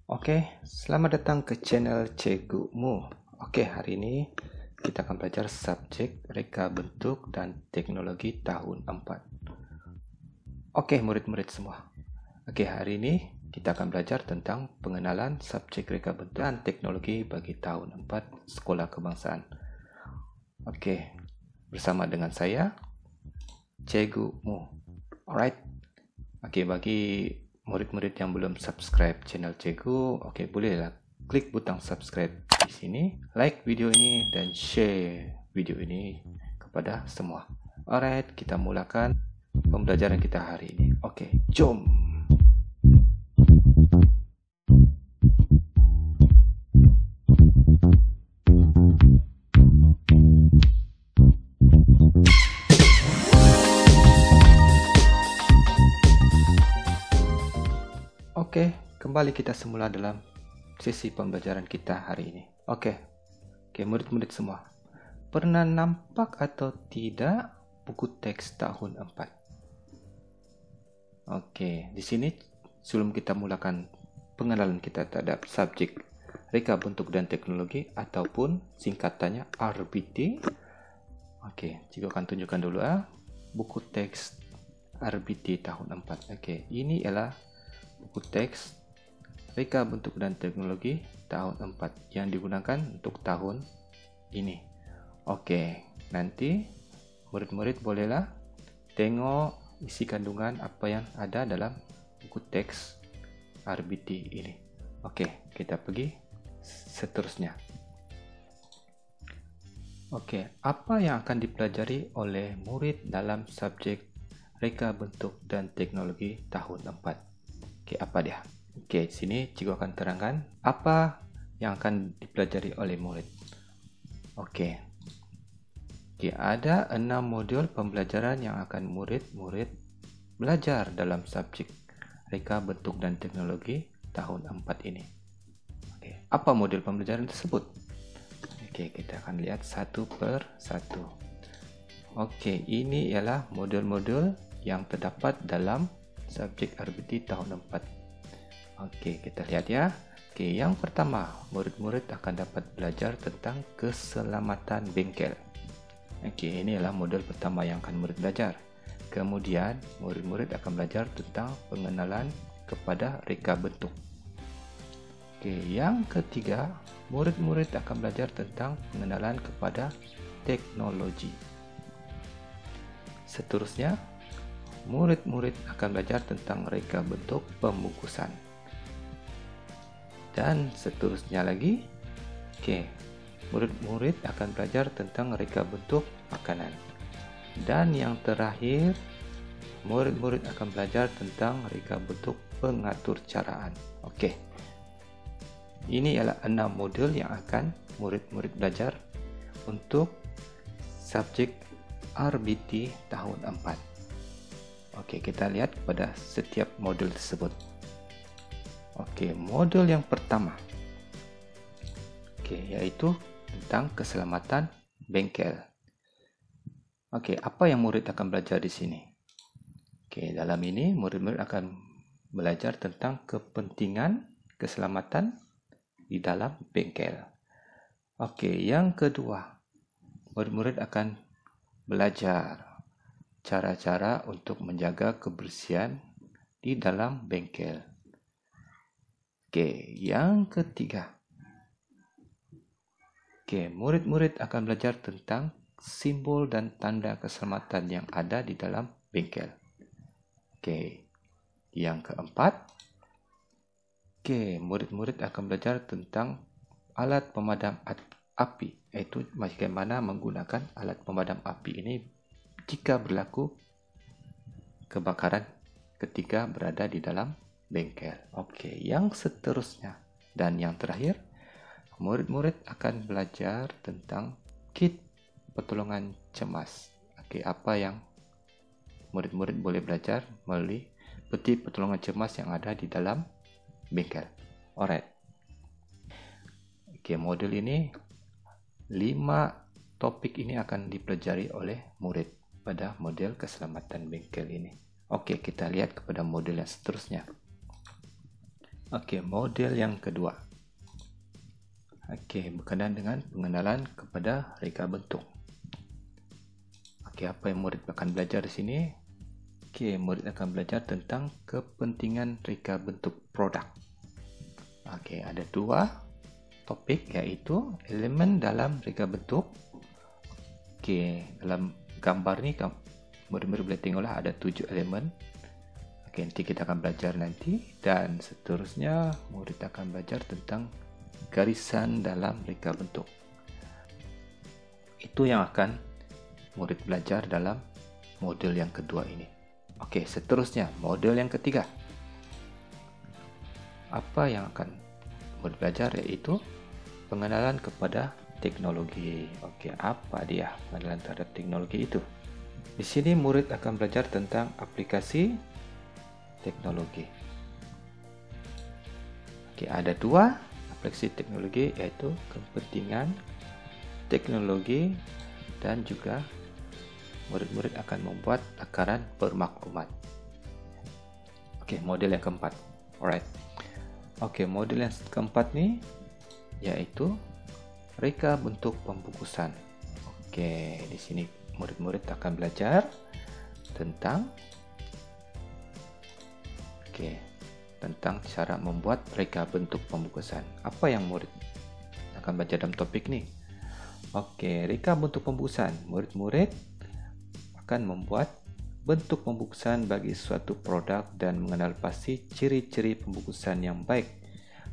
Oke, selamat datang ke channel Cikgumu. Oke, hari ini kita akan belajar subjek reka bentuk dan teknologi tahun 4. Oke, murid-murid semua. Oke, hari ini kita akan belajar tentang pengenalan subjek reka bentuk dan teknologi bagi tahun 4 Sekolah Kebangsaan. Oke, bersama dengan saya, Cikgumu. Alright. Oke, bagi murid-murid yang belum subscribe channel Cikgu, oke, bolehlah klik butang subscribe di sini, like video ini dan share video ini kepada semua. Alright, kita mulakan pembelajaran kita hari ini. Oke, jom. Oke, kembali kita semula dalam sesi pembelajaran kita hari ini. Oke, murid-murid semua. Pernah nampak atau tidak buku teks tahun 4? Oke, di sini sebelum kita mulakan pengenalan kita terhadap subjek reka bentuk dan teknologi ataupun singkatannya RBT. Oke, juga akan tunjukkan dulu buku teks RBT tahun 4. Oke, ini adalah buku teks reka bentuk dan teknologi tahun 4 yang digunakan untuk tahun ini. Oke, nanti murid-murid bolehlah tengok isi kandungan apa yang ada dalam buku teks RBT ini. Oke, kita pergi seterusnya. Oke, apa yang akan dipelajari oleh murid dalam subjek reka bentuk dan teknologi tahun 4? Oke, apa dia? Oke, sini cikgu akan terangkan apa yang akan dipelajari oleh murid. Oke, ada 6 modul pembelajaran yang akan murid-murid belajar dalam subjek reka bentuk dan teknologi tahun 4 ini. Oke, apa modul pembelajaran tersebut? Oke, kita akan lihat satu per satu. Oke, ini ialah modul-modul yang terdapat dalam subjek RBT tahun 4. Oke, kita lihat ya. Oke, yang pertama, murid-murid akan dapat belajar tentang keselamatan bengkel. Oke, ini adalah modul pertama yang akan murid belajar. Kemudian, murid-murid akan belajar tentang pengenalan kepada reka bentuk. Oke, yang ketiga, murid-murid akan belajar tentang pengenalan kepada teknologi. Seterusnya, murid-murid akan belajar tentang reka bentuk pembungkusan. Dan seterusnya lagi, murid-murid akan belajar tentang reka bentuk makanan. Dan yang terakhir, murid-murid akan belajar tentang reka bentuk pengatur caraan. Oke, ini adalah 6 modul yang akan murid-murid belajar untuk subjek RBT tahun 4. Oke, kita lihat pada setiap modul tersebut. Oke, modul yang pertama. Oke, yaitu tentang keselamatan bengkel. Oke, apa yang murid akan belajar di sini? Oke, dalam ini murid-murid akan belajar tentang kepentingan keselamatan di dalam bengkel. Oke, yang kedua, murid-murid akan belajar cara-cara untuk menjaga kebersihan di dalam bengkel. Oke, yang ketiga. Oke, murid-murid akan belajar tentang simbol dan tanda keselamatan yang ada di dalam bengkel. Oke, yang keempat. Oke, murid-murid akan belajar tentang alat pemadam api, yaitu bagaimana menggunakan alat pemadam api ini jika berlaku kebakaran ketika berada di dalam bengkel. Oke, yang seterusnya dan yang terakhir, murid-murid akan belajar tentang kit pertolongan cemas. Oke, apa yang murid-murid boleh belajar melalui peti pertolongan cemas yang ada di dalam bengkel. Alright. Oke, modul ini 5 topik ini akan dipelajari oleh murid pada model keselamatan bengkel ini. Oke, kita lihat kepada model yang seterusnya. Okey, model yang kedua. Okey, berkenaan dengan pengenalan kepada reka bentuk. Okey, apa yang murid akan belajar di sini? Okey, murid akan belajar tentang kepentingan reka bentuk produk. Okey, ada dua topik, iaitu elemen dalam reka bentuk. Okey, dalam gambar ni murid-murid boleh tengoklah ada 7 elemen. Okey, nanti kita akan belajar nanti, dan seterusnya murid akan belajar tentang garisan dalam reka bentuk. Itu yang akan murid belajar dalam model yang kedua ini. Okey, seterusnya model yang ketiga. Apa yang akan murid belajar iaitu pengenalan kepada teknologi. Okey, apa dia pengenalan terhadap teknologi itu? Di sini murid akan belajar tentang aplikasi teknologi. Okey, ada dua aplikasi teknologi, iaitu kepentingan teknologi dan juga murid-murid akan membuat lakaran bermaklumat. Okey, model yang keempat. Alright. Okey, model yang keempat ni iaitu reka bentuk pembungkusan. Okey, di sini murid-murid akan belajar tentang tentang cara membuat reka bentuk pembungkusan. Apa yang murid akan belajar dalam topik ni? Okey, reka bentuk pembungkusan. Murid-murid akan membuat bentuk pembungkusan bagi suatu produk dan mengenal pasti ciri-ciri pembungkusan yang baik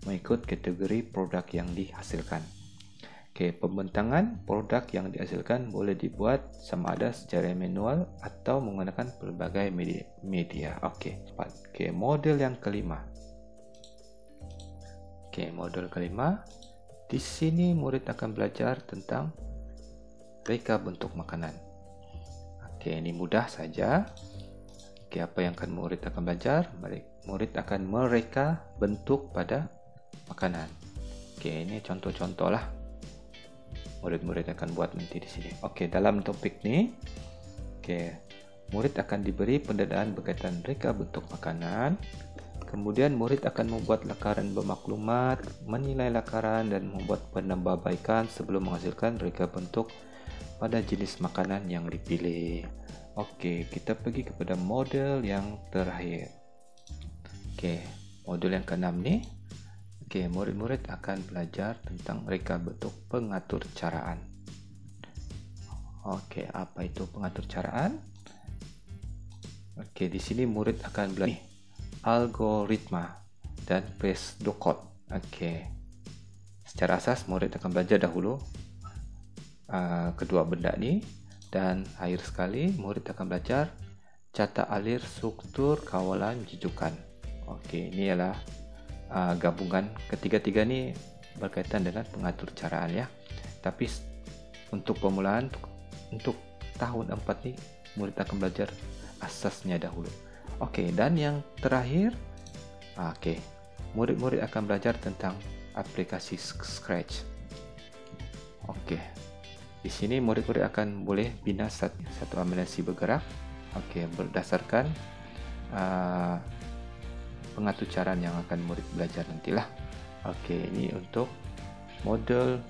mengikut kategori produk yang dihasilkan. Okey, pembentangan produk yang dihasilkan boleh dibuat sama ada secara manual atau menggunakan pelbagai media. Okey, model yang kelima. Okey, model kelima. Di sini murid akan belajar tentang reka bentuk makanan. Okey, ini mudah saja. Okey, apa yang akan murid akan belajar? Murid akan mereka bentuk pada makanan. Okey, ini contoh-contoh lah. Murid-murid akan buat nanti di sini. Okey, dalam topik ni, murid akan diberi pendedahan berkaitan reka bentuk makanan. Kemudian murid akan membuat lakaran bermaklumat, menilai lakaran dan membuat penambahbaikan sebelum menghasilkan reka bentuk pada jenis makanan yang dipilih. Okey, kita pergi kepada model yang terakhir. Okey, model yang keenam ni. Okey, murid-murid akan belajar tentang reka bentuk pengatur caraan. Okey, apa itu pengatur caraan? Okey, di sini murid akan belajar algoritma dan pseudocode. Okey. Secara asas murid akan belajar dahulu kedua benda ni, dan akhir sekali murid akan belajar cata alir struktur kawalan jujukan. Okey, ini ialah gabungan ketiga-tiga ni berkaitan dengan pengatur caraan ya. Tapi untuk permulaan untuk tahun 4 ni murid akan belajar asasnya dahulu. Okey, dan yang terakhir murid-murid akan belajar tentang aplikasi Scratch. Okey. Di sini murid-murid akan boleh bina satu animasi bergerak berdasarkan pengatur caraan yang akan murid belajar nantilah. Okey, ini untuk model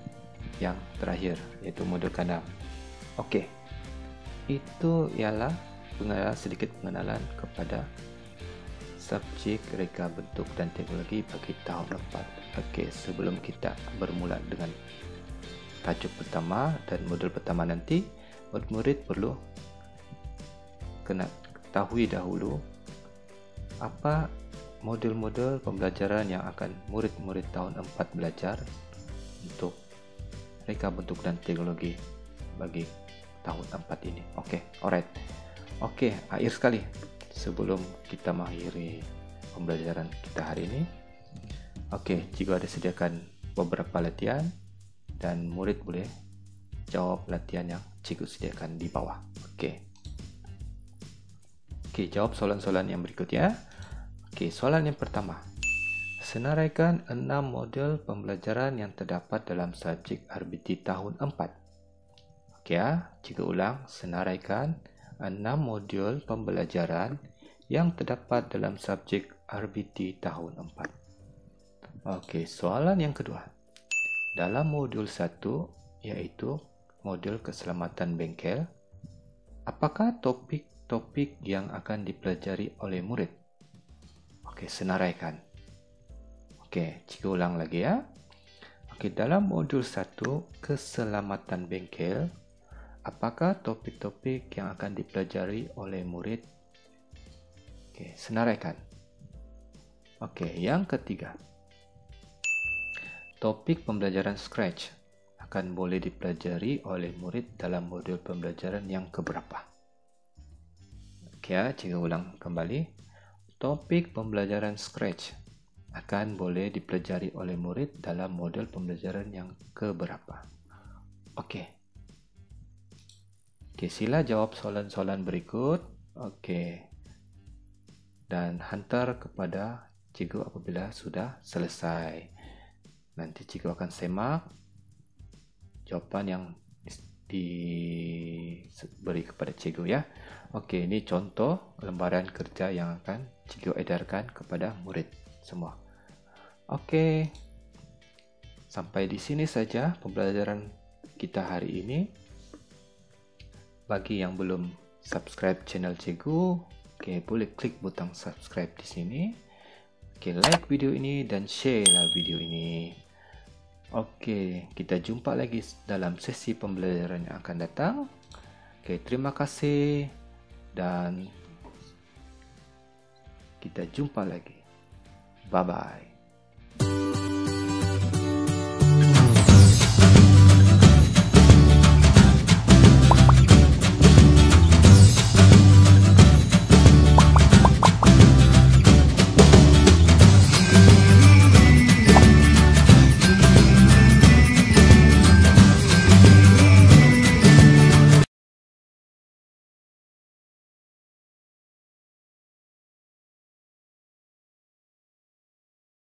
yang terakhir, iaitu model keenam. Okey, itu ialah sedikit pengenalan kepada subjek reka bentuk dan teknologi bagi tahun 4. Okey, sebelum kita bermula dengan tajuk pertama dan model pertama nanti, murid-murid perlu kena ketahui dahulu apa model-model pembelajaran yang akan murid-murid tahun 4 belajar untuk reka bentuk dan teknologi bagi tahun 4 ini. Okey, alright. Okey, akhir sekali sebelum kita mengakhiri pembelajaran kita hari ini. Okey, jika ada sediakan beberapa latihan dan murid boleh jawab latihan yang cikgu sediakan di bawah. Okey, jawab soalan-soalan yang berikut ya. Okey, soalan yang pertama. Senaraikan 6 model pembelajaran yang terdapat dalam subjek RBT tahun 4. Okey ya, cikgu ulang. Senaraikan 6 modul pembelajaran yang terdapat dalam subjek RBT tahun 4. Oke, soalan yang kedua. Dalam modul 1, yaitu modul keselamatan bengkel, apakah topik-topik yang akan dipelajari oleh murid? Oke, senaraikan. Oke, cikgu ulang lagi ya. Oke, dalam modul 1, keselamatan bengkel, apakah topik-topik yang akan dipelajari oleh murid? Oke, senaraikan. Oke, yang ketiga. Topik pembelajaran Scratch akan boleh dipelajari oleh murid dalam modul pembelajaran yang keberapa? Oke, cikgu ulang kembali. Topik pembelajaran Scratch akan boleh dipelajari oleh murid dalam modul pembelajaran yang keberapa? Oke, sila jawab soalan-soalan berikut. Oke, dan hantar kepada cikgu apabila sudah selesai. Nanti cikgu akan semak jawapan yang diberi kepada cikgu ya. Oke, ini contoh lembaran kerja yang akan cikgu edarkan kepada murid semua. Oke, sampai di sini saja pembelajaran kita hari ini. Bagi yang belum subscribe channel cikgu, oke, boleh klik butang subscribe di sini. Oke, like video ini dan share lah video ini. Oke, kita jumpa lagi dalam sesi pembelajaran yang akan datang. Oke, terima kasih dan kita jumpa lagi. Bye-bye.